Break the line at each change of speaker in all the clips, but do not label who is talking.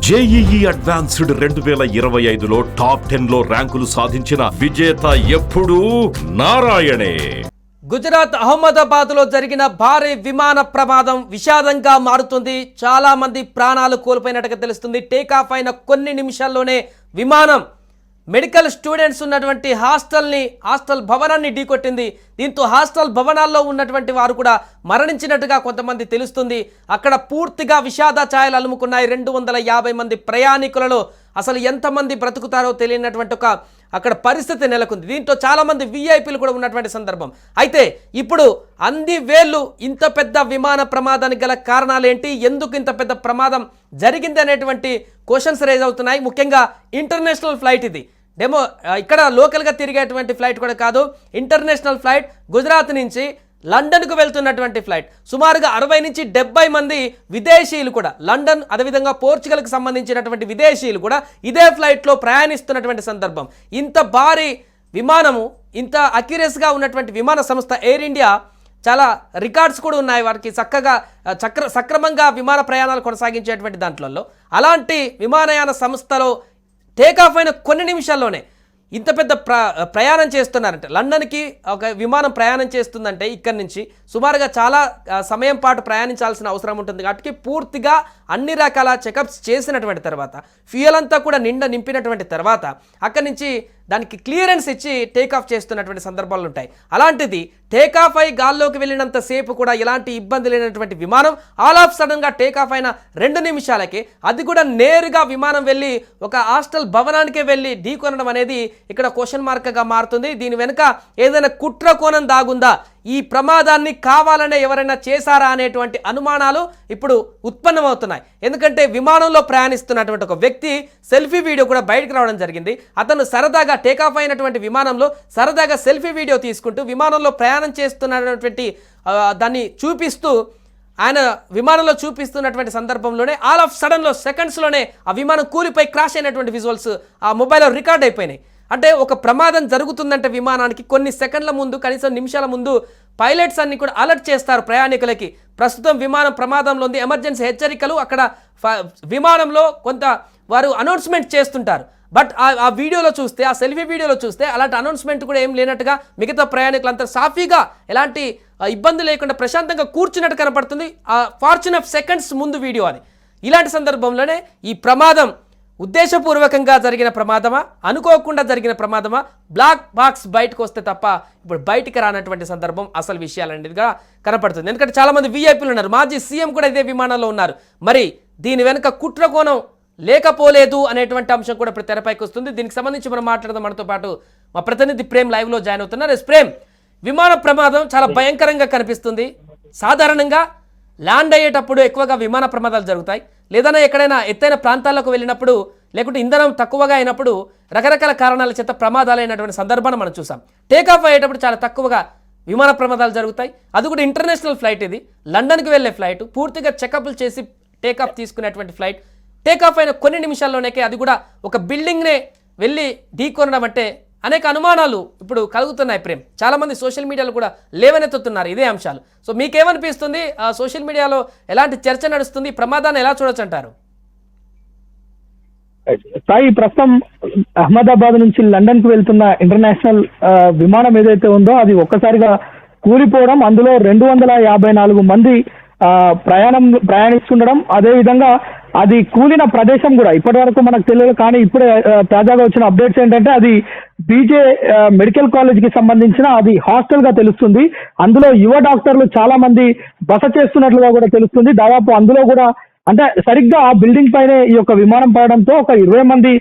JEE advanced 2025లో top 10లో ర్యాంకులు సాధించిన విజేత ఎప్పుడూ నారాయణే.
గుజరాత్ అహ్మదాబాద్ లో జరిగిన భారీ విమాన ప్రమాదం విషాదంగా మారుతుంది. చాలా మంది ప్రాణాలు కోల్పోయినట్టుగా తెలుస్తుంది. టేకాఫ్ అయిన కొన్ని నిమిషాల్లోనే విమానం మెడికల్ స్టూడెంట్స్ ఉన్నటువంటి హాస్టల్ భవనాన్ని ఢీకొట్టింది. దీంతో హాస్టల్ భవనాల్లో ఉన్నటువంటి వారు కూడా మరణించినట్టుగా కొంతమంది తెలుస్తుంది. అక్కడ పూర్తిగా విషాద ఛాయలు అలుముకున్నాయి. 250 మంది ప్రయాణికులలో అసలు ఎంతమంది బ్రతుకుతారో తెలియనటువంటి ఒక అక్కడ పరిస్థితి నెలకొంది. దీంతో చాలామంది విఐపీలు కూడా ఉన్నటువంటి సందర్భం. అయితే ఇప్పుడు వేళ్ళు ఇంత పెద్ద విమాన ప్రమాదానికి గల కారణాలు ఏంటి, ఎందుకు ఇంత పెద్ద ప్రమాదం జరిగింది అనేటువంటి క్వశ్చన్స్ రేజ్ అవుతున్నాయి. ముఖ్యంగా ఇంటర్నేషనల్ ఫ్లైట్ ఇది. ఇక్కడ లోకల్గా తిరిగేటువంటి ఫ్లైట్ కూడా కాదు, ఇంటర్నేషనల్ ఫ్లైట్. గుజరాత్ నుంచి లండన్కు వెళ్తున్నటువంటి ఫ్లైట్. సుమారుగా 60 నుంచి 70 మంది విదేశీయులు కూడా లండన్, అదేవిధంగా పోర్చుగల్కి సంబంధించినటువంటి విదేశీయులు కూడా ఇదే ఫ్లైట్లో ప్రయాణిస్తున్నటువంటి సందర్భం. ఇంత భారీ విమానము, ఇంత అక్యురస్గా ఉన్నటువంటి విమాన సంస్థ ఎయిర్ ఇండియా చాలా రికార్డ్స్ కూడా ఉన్నాయి. వారికి చక్కగా సక్రమంగా విమాన ప్రయాణాలు కొనసాగించేటువంటి దాంట్లో అలాంటి విమానయాన సంస్థలో టేకాఫ్ అయిన కొన్ని నిమిషాల్లోనే ఇంత పెద్ద ప్రయాణం చేస్తున్నారంటే, లండన్కి ఒక విమానం ప్రయాణం చేస్తుందంటే ఇక్కడి నుంచి సుమారుగా చాలా సమయం పాటు ప్రయాణించాల్సిన అవసరం ఉంటుంది. కాబట్టి పూర్తిగా అన్ని రకాల చెకప్స్ చేసినటువంటి తర్వాత, ఫ్యూయల్ అంతా కూడా నింపినటువంటి తర్వాత అక్కడి నుంచి దానికి క్లియరెన్స్ ఇచ్చి టేకాఫ్ చేస్తున్నటువంటి సందర్భాలు ఉంటాయి. అలాంటిది టేకాఫ్ అయి గాల్లోకి వెళ్ళినంతసేపు కూడా ఎలాంటి ఇబ్బంది లేనటువంటి విమానం ఆల్ ఆఫ్ సడన్గా టేకాఫ్ అయిన 2 నిమిషాలకి, అది కూడా నేరుగా విమానం వెళ్ళి ఒక హాస్టల్ భవనానికే వెళ్ళి ఢీకొనడం అనేది ఇక్కడ క్వశ్చన్ మార్క్గా మారుతుంది. దీని వెనుక ఏదైనా కుట్ర కోణం దాగుందా, ఈ ప్రమాదాన్ని కావాలనే ఎవరైనా చేశారా అనేటువంటి అనుమానాలు ఇప్పుడు ఉత్పన్నమవుతున్నాయి. ఎందుకంటే విమానంలో ప్రయాణిస్తున్నటువంటి ఒక వ్యక్తి సెల్ఫీ వీడియో కూడా బయటకు రావడం జరిగింది. అతను సరదాగా టేకాఫ్ అయినటువంటి విమానంలో సరదాగా సెల్ఫీ వీడియో తీసుకుంటూ విమానంలో ప్రయాణం చేస్తున్నటువంటి దాన్ని చూపిస్తూ, ఆయన విమానంలో చూపిస్తున్నటువంటి సందర్భంలోనే ఆల్ ఆఫ్ సడన్లో సెకండ్స్లోనే ఆ విమానం కూలిపోయి క్రాష్ అయినటువంటి విజువల్స్ ఆ మొబైల్లో రికార్డ్ అయిపోయినాయి. అంటే ఒక ప్రమాదం జరుగుతుందంటే విమానానికి కొన్ని సెకండ్ల ముందు, కనీసం నిమిషాల ముందు పైలట్స్ అన్ని కూడా అలర్ట్ చేస్తారు ప్రయాణికులకి. ప్రస్తుతం విమానం ప్రమాదంలో ఉంది, ఎమర్జెన్సీ హెచ్చరికలు అక్కడ విమానంలో కొంత వారు అనౌన్స్మెంట్ చేస్తుంటారు. బట్ ఆ వీడియోలో చూస్తే, ఆ సెల్ఫీ వీడియోలో చూస్తే అలాంటి అనౌన్స్మెంట్ కూడా ఏం లేనట్టుగా మిగతా ప్రయాణికులంతా సాఫీగా ఎలాంటి ఇబ్బంది లేకుండా ప్రశాంతంగా కూర్చున్నట్టు కనపడుతుంది. ఆ ఫార్చ్యూన్ ఆఫ్ సెకండ్స్ ముందు వీడియో అని. ఇలాంటి సందర్భంలోనే ఈ ప్రమాదం ఉద్దేశపూర్వకంగా జరిగిన ప్రమాదమా, అనుకోకుండా జరిగిన ప్రమాదమా, బ్లాక్ బాక్స్ బయటకు వస్తే తప్ప ఇప్పుడు బయటికి రానటువంటి సందర్భం అసలు విషయాలనేదిగా కనపడుతుంది. ఎందుకంటే చాలామంది విఐపీలు ఉన్నారు, మాజీ సీఎం కూడా ఇదే విమానంలో ఉన్నారు. మరి దీని వెనుక కుట్ర కోణం లేకపోలేదు అనేటువంటి అంశం కూడా ఇప్పుడు తెరపైకి వస్తుంది. దీనికి సంబంధించి మనం మాట్లాడదాం. మనతో పాటు మా ప్రతినిధి ప్రేమ్ లైవ్లో జాయిన్ అవుతున్నారు. ప్రేమ్, విమాన ప్రమాదం చాలా భయంకరంగా కనిపిస్తుంది. సాధారణంగా ల్యాండ్ అయ్యేటప్పుడు ఎక్కువగా విమాన ప్రమాదాలు జరుగుతాయి, లేదన్నా ఎక్కడైనా ఎత్తైన ప్రాంతాలకు వెళ్ళినప్పుడు, లేకుంటే ఇంధనం తక్కువగా అయినప్పుడు రకరకాల కారణాల చేత ప్రమాదాలు అయినటువంటి సందర్భాన్ని మనం చూసాం. టేకాఫ్ అయ్యేటప్పుడు చాలా తక్కువగా విమాన ప్రమాదాలు జరుగుతాయి. అది కూడా ఇంటర్నేషనల్ ఫ్లైట్, ఇది లండన్కి వెళ్ళే ఫ్లైట్, పూర్తిగా చెకప్లు చేసి టేకాఫ్ తీసుకునేటువంటి ఫ్లైట్. టేకాఫ్ అయిన కొన్ని నిమిషాల్లోనే అది కూడా ఒక బిల్డింగ్నే వెళ్ళి ఢీకొనడం అంటే అనేక అనుమానాలు ఇప్పుడు కలుగుతున్నాయి. ప్రేమ్, చాలామంది సోషల్ మీడియాలో కూడా లేవనెత్తుతున్నారు ఇదే అంశాలు. సో మీకేమనిపిస్తుంది, సోషల్ మీడియాలో ఎలాంటి చర్చ నడుస్తుంది, ప్రమాదాన్ని ఎలా చూడొచ్చు అంటారు?
సాయి, ప్రస్తుతం అహ్మదాబాద్ నుంచి లండన్ కు వెళ్తున్న ఇంటర్నేషనల్ విమానం ఏదైతే ఉందో అది ఒక్కసారిగా కూలిపోవడం, అందులో 254 మంది ప్రయాణిస్తుండడం, అదేవిధంగా అది కూలిన ప్రదేశం కూడా ఇప్పటి వరకు మనకు తెలియదు. కానీ ఇప్పుడే తాజాగా వచ్చిన అప్డేట్స్ ఏంటంటే అది బీజే మెడికల్ కాలేజ్ కి సంబంధించిన అది హాస్టల్ గా తెలుస్తుంది. అందులో యువ డాక్టర్లు చాలా మంది బస చేస్తున్నట్లుగా కూడా తెలుస్తుంది. దాదాపు అందులో కూడా అంటే సరిగ్గా ఆ బిల్డింగ్ పైనే ఈ యొక్క విమానం పడడంతో ఒక 20 మంది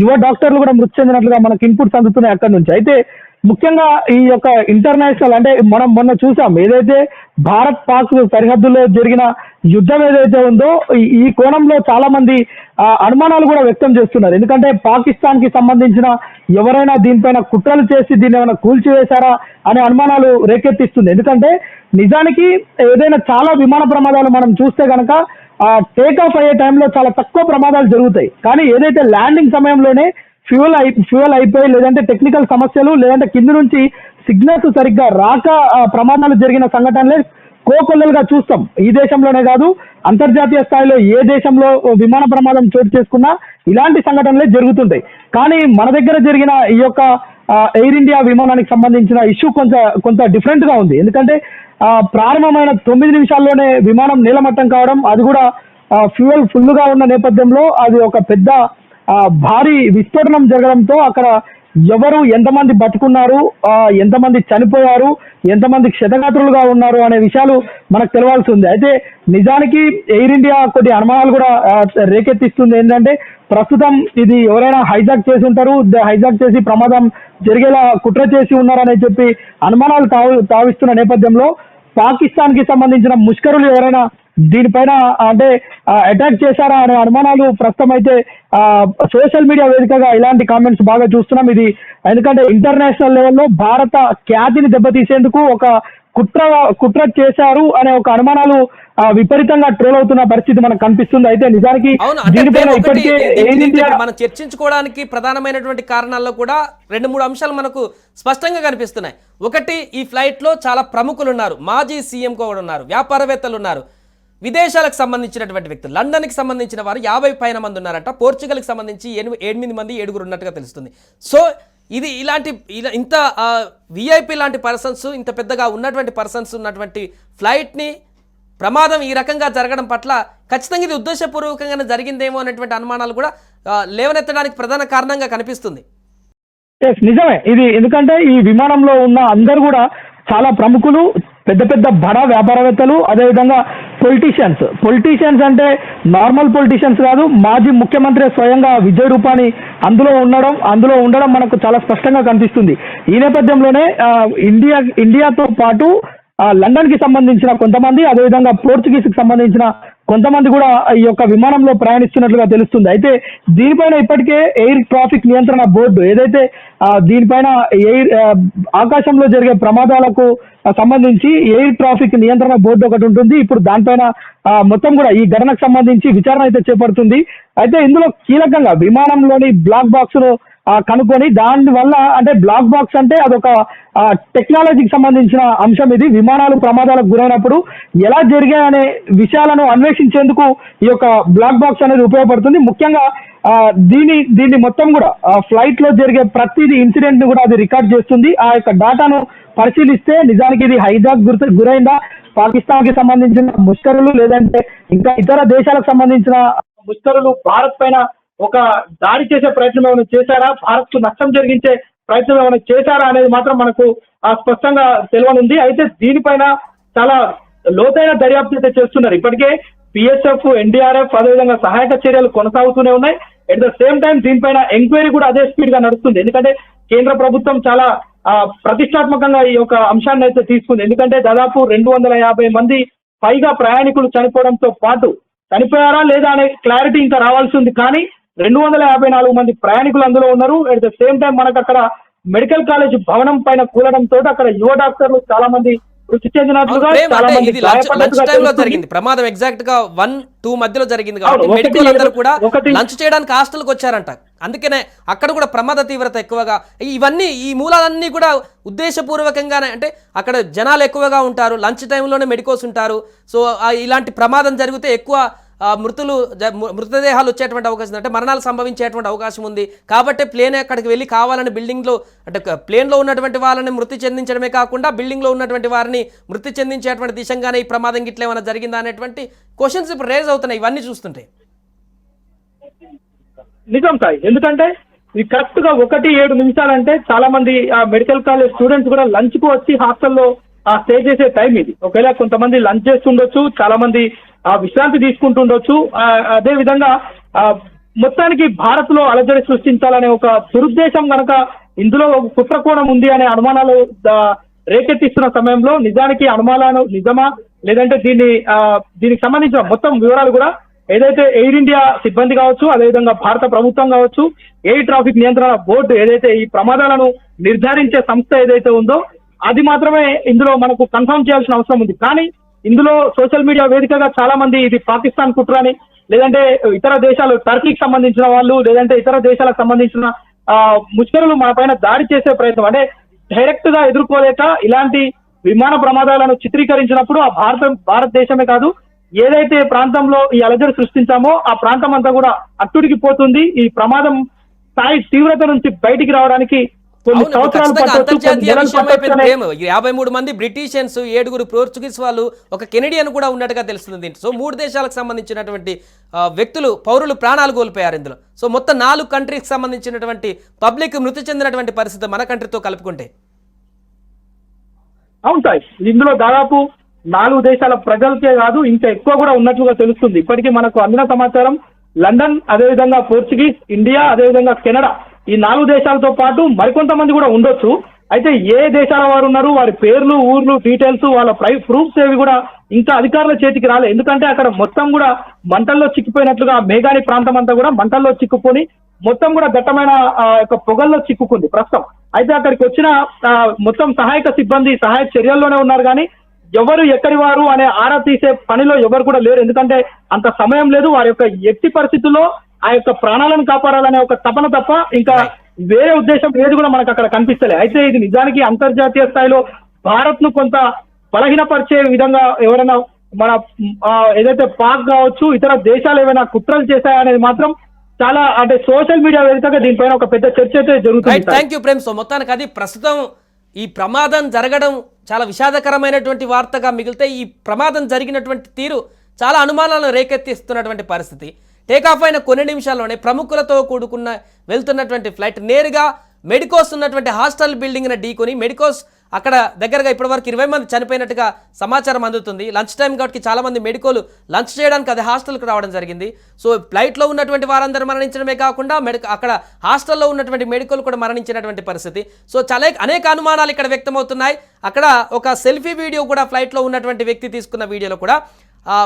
యువ డాక్టర్లు కూడా మృతి చెందినట్లుగా మనకు ఇన్పుట్స్ అందుతున్నాయి అక్కడి నుంచి. అయితే ముఖ్యంగా ఈ యొక్క ఇంటర్నేషనల్ అంటే మనం మొన్న చూసాం ఏదైతే భారత్ పాక్ సరిహద్దుల్లో జరిగిన యుద్ధం ఏదైతే ఉందో ఈ కోణంలో చాలా మంది అనుమానాలు కూడా వ్యక్తం చేస్తున్నారు. ఎందుకంటే పాకిస్తాన్ కి సంబంధించిన ఎవరైనా దీనిపైన కుట్రలు చేసి దీన్ని ఏమైనా కూల్చివేశారా అనే అనుమానాలు రేకెత్తిస్తుంది. ఎందుకంటే నిజానికి ఏదైనా చాలా విమాన ప్రమాదాలు మనం చూస్తే కనుక టేక్ ఆఫ్ అయ్యే టైంలో చాలా తక్కువ ప్రమాదాలు జరుగుతాయి. కానీ ఏదైతే ల్యాండింగ్ సమయంలోనే ఫ్యూయల్ అయిపోయి, లేదంటే టెక్నికల్ సమస్యలు, లేదంటే కింద నుంచి సిగ్నల్స్ సరిగ్గా రాక ప్రమాదాలు జరిగిన సంఘటనలే కోకొల్లలుగా చూస్తాం. ఈ దేశంలోనే కాదు, అంతర్జాతీయ స్థాయిలో ఏ దేశంలో విమాన ప్రమాదం చోటు చేసుకున్నా ఇలాంటి సంఘటనలే జరుగుతుంటాయి. కానీ మన దగ్గర జరిగిన ఈ యొక్క ఎయిర్ ఇండియా విమానానికి సంబంధించిన ఇష్యూ కొంత డిఫరెంట్ గా ఉంది. ఎందుకంటే ప్రారంభమైన 9 నిమిషాల్లోనే విమానం నీలమట్టం కావడం, అది కూడా ఫ్యూయల్ ఫుల్ గా ఉన్న నేపథ్యంలో అది ఒక పెద్ద భారీ విస్ఫోటనం జరగడంతో అక్కడ ఎవరు ఎంతమంది బతుకున్నారు, ఎంతమంది చనిపోయారు, ఎంతమంది క్షతగాత్రులుగా ఉన్నారు అనే విషయాలు మనకు తెలవాల్సి ఉంది. అయితే నిజానికి ఎయిర్ ఇండియా కొన్ని అనుమానాలు కూడా రేకెత్తిస్తుంది. ఏంటంటే ప్రస్తుతం ఇది ఎవరైనా హైజాక్ చేసి ఉంటారు, హైజాక్ చేసి ప్రమాదం జరిగేలా కుట్ర చేసి ఉన్నారని చెప్పి అనుమానాలు తావిస్తున్న నేపథ్యంలో పాకిస్తాన్ కి సంబంధించిన ముష్కరులు ఎవరైనా దీనిపైన అంటే అటాక్ చేశారా అనే అనుమానాలు ప్రస్తుతం అయితే సోషల్ మీడియా వేదికగా ఇలాంటి కామెంట్స్ బాగా చూస్తున్నాం. ఇది ఎందుకంటే ఇంటర్నేషనల్ లెవెల్లో భారత ఖ్యాతిని దెబ్బతీసేందుకు ఒక కుట్ర చేశారు అనే ఒక అనుమానాలు విపరీతంగా ట్రోల్ అవుతున్న పరిస్థితి మనకు కనిపిస్తుంది. అయితే నిజానికి దీనిపైన ఇప్పటికే
మనం చర్చించుకోవడానికి ప్రధానమైనటువంటి కారణాల్లో కూడా 2-3 అంశాలు మనకు స్పష్టంగా కనిపిస్తున్నాయి. ఒకటి, ఈ ఫ్లైట్ లో చాలా ప్రముఖులు ఉన్నారు, మాజీ సీఎం కూడా ఉన్నారు, వ్యాపారవేత్తలు ఉన్నారు, విదేశాలకు సంబంధించినటువంటి వ్యక్తులు. లండన్కి సంబంధించిన వారు 50 పైన మంది ఉన్నారట, పోర్చుగల్కి సంబంధించి 8 మంది 7 ఉన్నట్టుగా తెలుస్తుంది. సో ఇది ఇంత విఐపి లాంటి పర్సన్స్, ఇంత పెద్దగా ఉన్నటువంటి పర్సన్స్ ఉన్నటువంటి ఫ్లైట్ని ప్రమాదం ఈ రకంగా జరగడం పట్ల ఖచ్చితంగా ఇది ఉద్దేశపూర్వకంగానే జరిగిందేమో అనేటువంటి అనుమానాలు కూడా లేవనెత్తడానికి ప్రధాన కారణంగా కనిపిస్తుంది.
నిజమే ఇది. ఎందుకంటే ఈ విమానంలో ఉన్న అందరు కూడా చాలా ప్రముఖులు, పెద్ద బడా వ్యాపారవేత్తలు, అదేవిధంగా పొలిటీషియన్స్ అంటే నార్మల్ పొలిటీషియన్స్ కాదు, మాజీ ముఖ్యమంత్రి స్వయంగా విజయ్ రూపానీ అందులో ఉండడం మనకు చాలా స్పష్టంగా కనిపిస్తుంది. ఈ నేపథ్యంలోనే ఇండియాతో పాటు లండన్ కి సంబంధించిన కొంతమంది, అదేవిధంగా పోర్చుగీస్ కి సంబంధించిన కొంతమంది కూడా ఈ యొక్క విమానంలో ప్రయాణిస్తున్నట్లుగా తెలుస్తుంది. అయితే దీనిపైన ఇప్పటికే ఎయిర్ ట్రాఫిక్ నియంత్రణ బోర్డు ఏదైతే దీనిపైన ఆకాశంలో జరిగే ప్రమాదాలకు సంబంధించి ఎయిర్ ట్రాఫిక్ నియంత్రణ బోర్డు ఒకటి ఉంటుంది. ఇప్పుడు దానిపైన మొత్తం కూడా ఈ ఘటనకు సంబంధించి విచారణ అయితే చేపడుతుంది. అయితే ఇందులో కీలకంగా విమానంలోని బ్లాక్ బాక్స్ ను కనుక్కొని దాని వల్ల, అంటే బ్లాక్ బాక్స్ అంటే అదొక టెక్నాలజీకి సంబంధించిన అంశం. ఇది విమానాలు ప్రమాదాలకు గురైనప్పుడు ఎలా జరిగాయనే విషయాలను అన్వేషించేందుకు ఈ యొక్క బ్లాక్ బాక్స్ అనేది ఉపయోగపడుతుంది. ముఖ్యంగా దీన్ని మొత్తం కూడా ఫ్లైట్ లో జరిగే ప్రతిదీ ఇన్సిడెంట్ ని కూడా అది రికార్డ్ చేస్తుంది. ఆ యొక్క డేటాను పరిశీలిస్తే నిజానికి ఇది హైజాక్ గురైందా, పాకిస్తాన్ కి సంబంధించిన ముష్కరులు, లేదంటే ఇంకా ఇతర దేశాలకు సంబంధించిన ముష్కరులు భారత్ పైన ఒక దాడి చేసే ప్రయత్నం ఏమైనా చేశారా, భారత్ కు నష్టం జరిగించే ప్రయత్నం ఏమైనా చేశారా అనేది మాత్రం మనకు స్పష్టంగా తెలియనుంది. అయితే దీనిపైన చాలా లోతైన దర్యాప్తు అయితే చేస్తున్నారు. ఇప్పటికే పిఎస్ఎఫ్, ఎన్డీఆర్ఎఫ్, అదేవిధంగా సహాయక చర్యలు కొనసాగుతూనే ఉన్నాయి. ఎట్ ద సేమ్ టైం దీనిపైన ఎంక్వైరీ కూడా అదే స్పీడ్ గా నడుస్తుంది. ఎందుకంటే కేంద్ర ప్రభుత్వం చాలా ప్రతిష్టాత్మకంగా ఈ యొక్క అంశాన్ని అయితే తీసుకుంది. ఎందుకంటే దాదాపు 250 మంది పైగా ప్రయాణికులు చనిపోవడంతో పాటు, చనిపోయారా లేదా అనే క్లారిటీ ఇంకా రావాల్సి ఉంది, కానీ 254 మంది ప్రయాణికులు అందులో ఉన్నారు. అట్ ద సేమ్ టైం మనకు అక్కడ మెడికల్ కాలేజ్ భవనం పైన కూలడంతో అక్కడ యువ డాక్టర్లు చాలా మంది మృతి చెందినట్లుగా, చాలా మంది
జరిగింది ప్రమాదం. ఎగ్జాక్ట్ గా 1-2 మధ్యలో జరిగింది కాబట్టి మెడికల్ అందరూ కూడా లంచ్ చేయడానికి హాస్టల్కి వచ్చారంట. అందుకనే అక్కడ కూడా ప్రమాద తీవ్రత ఎక్కువగా. ఇవన్నీ ఈ మూలాలన్నీ కూడా ఉద్దేశపూర్వకంగానే, అంటే అక్కడ జనాలు ఎక్కువగా ఉంటారు, లంచ్ టైంలోనే మెడికోస్ ఉంటారు. సో ఇలాంటి ప్రమాదం జరిగితే ఎక్కువ మృతదేహాలు వచ్చేటువంటి అవకాశం, అంటే మరణాలు సంభవించేటువంటి అవకాశం ఉంది. కాబట్టి ప్లేన్ అక్కడికి వెళ్ళి కావాలని బిల్డింగ్లో, అంటే ప్లేన్లో ఉన్నటువంటి వాళ్ళని మృతి చెందించడమే కాకుండా బిల్డింగ్లో ఉన్నటువంటి వారిని మృతి చెందించేటువంటి దిశగానే ఈ ప్రమాదం గిట్ల ఏమైనా జరిగిందా అనేటువంటి క్వశ్చన్స్ ఇప్పుడు రేజ్ అవుతున్నాయి ఇవన్నీ చూస్తుంటే.
నిజం సాయి, ఎందుకంటే ఇది కరెక్ట్ గా 1-7 నిమిషాలంటే చాలా మంది మెడికల్ కాలేజ్ స్టూడెంట్స్ కూడా లంచ్ కు వచ్చి హాస్టల్లో స్టే చేసే టైం ఇది. ఒకవేళ కొంతమంది లంచ్ చేస్తుండొచ్చు, చాలా మంది విశ్రాంతి తీసుకుంటుండొచ్చు. అదే విధంగా మొత్తానికి భారత్ లో అలజడి సృష్టించాలనే ఒక దురుద్దేశం కనుక ఇందులో ఒక కుట్రకోణం ఉంది అనే అనుమానాలు రేకెత్తిస్తున్న సమయంలో నిజానికి అనుమానాలు నిజమా, లేదంటే దీనికి సంబంధించిన మొత్తం వివరాలు కూడా ఏదైతే ఎయిర్ ఇండియా సిబ్బంది కావచ్చు, అదేవిధంగా భారత ప్రభుత్వం కావచ్చు, ఎయిర్ ట్రాఫిక్ నియంత్రణ బోర్డు ఏదైతే ఈ ప్రమాదాలను నిర్ధారించే సంస్థ ఏదైతే ఉందో అది మాత్రమే ఇందులో మనకు కన్ఫర్మ్ చేయాల్సిన అవసరం ఉంది. కానీ ఇందులో సోషల్ మీడియా వేదికగా చాలా మంది ఇది పాకిస్తాన్ కుట్రని, లేదంటే ఇతర దేశాలు, టర్కీకి సంబంధించిన వాళ్ళు, లేదంటే ఇతర దేశాలకు సంబంధించిన ముష్కరులు మన పైన దాడి చేసే ప్రయత్నం, అంటే డైరెక్ట్ గా ఎదుర్కోలేక ఇలాంటి విమాన ప్రమాదాలను చిత్రీకరించినప్పుడు ఆ భారతదేశమే కాదు, ఏదైతే ప్రాంతంలో ఈ అలజడి సృష్టించామో ఆ ప్రాంతం అంతా కూడా అట్టుడికి పోతుంది. ఈ ప్రమాదం స్థాయి తీవ్రత నుంచి బయటికి రావడానికి కొన్ని
అవును,
సంవత్సరాలు
ఖచ్చితంగా
పట్టొచ్చు, కొన్ని
అంతర్జాతీయ
నెలలు
విషయం అయిపోయింది.
పట్టొచ్చు
ప్రేమ 53 మంది బ్రిటిషియన్స్, 7 పోర్చుగీస్ వాళ్ళు, ఒక కెనడియన్ కూడా ఉన్నట్టుగా తెలుస్తుంది దీంట్లో. సో 3 దేశాలకు సంబంధించినటువంటి వ్యక్తులు, పౌరులు ప్రాణాలు కోల్పోయారు ఇందులో. సో మొత్తం 4 కంట్రీకి సంబంధించినటువంటి పబ్లిక్ మృతి చెందినటువంటి పరిస్థితి మన కంట్రీతో కలుపుకుంటే.
అవును సార్, ఇందులో దాదాపు 4 దేశాల ప్రజలకే కాదు ఇంకా ఎక్కువ కూడా ఉన్నట్లుగా తెలుస్తుంది. ఇప్పటికీ మనకు అందిన సమాచారం లండన్, అదేవిధంగా పోర్చుగీస్, ఇండియా, అదేవిధంగా కెనడా, ఈ 4 దేశాలతో పాటు మరికొంతమంది కూడా ఉండొచ్చు. అయితే ఏ దేశాల వారు ఉన్నారు, వారి పేర్లు, ఊర్లు, డీటెయిల్స్, వాళ్ళ ప్రూఫ్స్ ఏవి కూడా ఇంకా అధికారుల చేతికి రాలే. ఎందుకంటే అక్కడ మొత్తం కూడా మంటల్లో చిక్కిపోయినట్లుగా మేఘాని ప్రాంతం అంతా కూడా మంటల్లో చిక్కుకొని మొత్తం కూడా దట్టమైన పొగల్లో చిక్కుకుంది ప్రస్తుతం. అయితే అక్కడికి వచ్చిన మొత్తం సహాయక సిబ్బంది సహాయక చర్యల్లోనే ఉన్నారు, కానీ ఎవరు ఎక్కడి వారు అనే ఆరా తీసే పనిలో ఎవరు కూడా లేరు. ఎందుకంటే అంత సమయం లేదు. వారి యొక్క ఎట్టి పరిస్థితుల్లో ఆ యొక్క ప్రాణాలను కాపాడాలనే ఒక తపన తప్ప ఇంకా వేరే ఉద్దేశం ఏది కూడా మనకు అక్కడ కనిపిస్తలే. అయితే ఇది నిజానికి అంతర్జాతీయ స్థాయిలో భారత్ ను కొంత బలహీనపరిచే విధంగా ఎవరైనా మన ఏదైతే పాక్ కావచ్చు, ఇతర దేశాలు ఏమైనా కుట్రలు చేశాయనేది మాత్రం చాలా, అంటే సోషల్ మీడియా వేదికగా దీనిపైన ఒక పెద్ద చర్చ అయితే జరుగుతుంది.
Thank you Prem. సో మొత్తానికి అది ప్రస్తుతం ఈ ప్రమాదం జరగడం చాలా విషాదకరమైనటువంటి వార్తగా మిగిలితే, ఈ ప్రమాదం జరిగినటువంటి తీరు చాలా అనుమానాలను రేకెత్తిస్తున్నటువంటి పరిస్థితి. టేకాఫ్ అయిన కొన్ని నిమిషాల్లోనే ప్రముఖులతో కూడుకున్న వెళ్తున్నటువంటి ఫ్లైట్ నేరుగా మెడికోస్ ఉన్నటువంటి హాస్టల్ బిల్డింగ్ని ఢీకొని, మెడికోస్ అక్కడ దగ్గరగా ఇప్పటివరకు 20 మంది చనిపోయినట్టుగా సమాచారం అందుతుంది. లంచ్ టైం కాబట్టి చాలామంది మెడికోలు లంచ్ చేయడానికి అది హాస్టల్కి రావడం జరిగింది. సో ఫ్లైట్లో ఉన్నటువంటి వారందరూ మరణించడమే కాకుండా అక్కడ హాస్టల్లో ఉన్నటువంటి మెడికోలు కూడా మరణించినటువంటి పరిస్థితి. సో చాలా అనేక అనుమానాలు ఇక్కడ వ్యక్తమవుతున్నాయి. అక్కడ ఒక సెల్ఫీ వీడియో కూడా ఫ్లైట్లో ఉన్నటువంటి వ్యక్తి తీసుకున్న వీడియోలో కూడా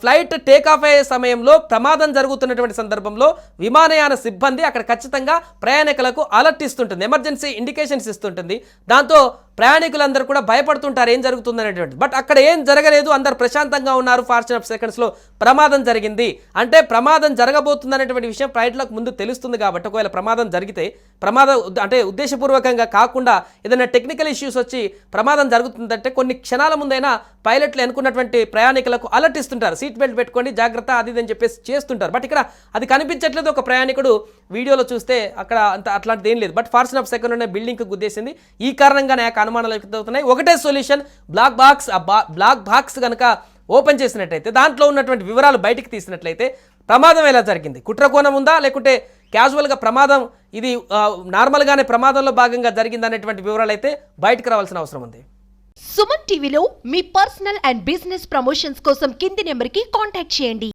ఫ్లైట్ టేకాఫ్ అయ్యే సమయంలో ప్రమాదం జరుగుతున్నటువంటి సందర్భంలో విమానయాన సిబ్బంది అక్కడ ఖచ్చితంగా ప్రయాణికులకు అలర్ట్ ఇస్తుంటుంది, ఎమర్జెన్సీ ఇండికేషన్స్ ఇస్తుంటుంది. దాంతో ప్రయాణికులందరూ కూడా భయపడుతుంటారు ఏం జరుగుతుంది అనేటువంటి. బట్ అక్కడ ఏం జరగలేదు, అందరు ప్రశాంతంగా ఉన్నారు. ఫ్రాక్షన్ ఆఫ్ సెకండ్స్లో ప్రమాదం జరిగింది. అంటే ప్రమాదం జరగబోతుంది అనేటువంటి విషయం ఫ్లైట్లకు ముందు తెలుస్తుంది కాబట్టి, ఒకవేళ ప్రమాదం జరిగితే అంటే ఉద్దేశపూర్వకంగా కాకుండా ఏదైనా టెక్నికల్ ఇష్యూస్ వచ్చి ప్రమాదం జరుగుతుందంటే కొన్ని క్షణాల ముందైనా పైలట్లు అనుకున్నటువంటి ప్రయాణికులకు అలర్ట్ ఇస్తుంటారు, సీట్ బెల్ట్ పెట్టుకోండి, జాగ్రత్త, అది అని చెప్పేసి చేస్తుంటారు. బట్ ఇక్కడ అది కనిపించట్లేదు. ఒక ప్రయాణికుడు వీడియోలో చూస్తే అక్కడ అట్లాంటిది ఏం లేదు. బట్ ఫ్రాక్షన్ ఆఫ్ సెకండ్లోనే బిల్డింగ్కి గుద్దేసింది. ఈ కారణంగానే అనుమానాలు వ్యక్తమవుతున్నాయి. ఒకటే సొల్యూషన్, బ్లాక్ బాక్స్ కనుక ఓపెన్ చేసినట్లయితే, దాంట్లో ఉన్నటువంటి వివరాలు బయటికి తీసినట్లయితే ప్రమాదం ఎలా జరిగింది, కుట్రకోణం ఉందా లేకుంటే క్యాజువల్గా ప్రమాదం, ఇది నార్మల్గానే ప్రమాదంలో భాగంగా జరిగింది అనేటువంటి వివరాలు అయితే బయటకు రావాల్సిన అవసరం ఉంది.
సుమన్ టీవీలో మీ పర్సనల్ అండ్ బిజినెస్ ప్రమోషన్స్ కోసం కింది నెంబర్కి కాంటాక్ట్ చేయండి.